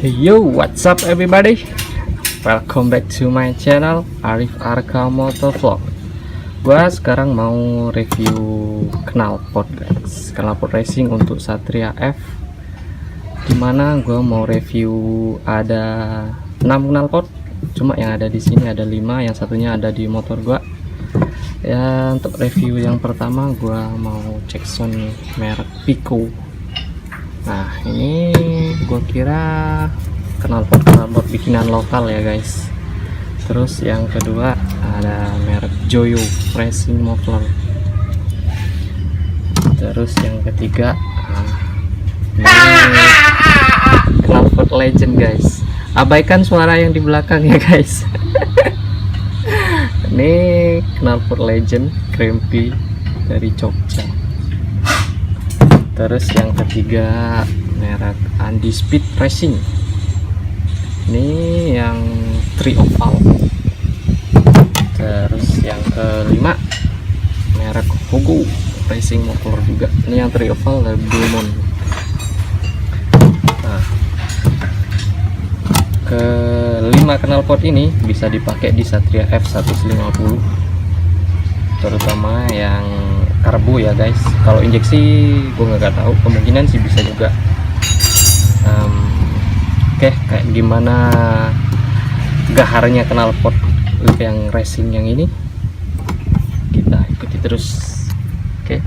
Yo, what's up everybody? Welcome back to my channel Arif Arka Motovlog. Gua sekarang mau review knalpot guys, knalpot racing untuk Satria F. Dimana gua mau review ada 6 knalpot, cuma yang ada di sini ada 5, yang satunya ada di motor gua. Ya, untuk review yang pertama gua mau cek sound merek Pico. Nah, ini gua kira knalpot bikinan lokal ya guys. Terus yang kedua ada merek Joyo Racing Muffler. Terus yang ketiga ini knalpot legend guys. Abaikan suara yang di belakang ya guys. Ini knalpot legend Crampy dari Jogja. Terus yang ketiga merek Andi Speed Racing. Ini yang trioval. Terus yang kelima merek Hogo Racing Motor juga. Ini yang trioval dari Blue Moon. Nah, kelima knalpot ini bisa dipakai di Satria F150, terutama yang karbo ya guys. Kalau injeksi gue nggak tahu, kemungkinan sih bisa juga. Oke, kayak gimana gaharnya knalpot yang racing yang ini, kita ikuti terus. Oke.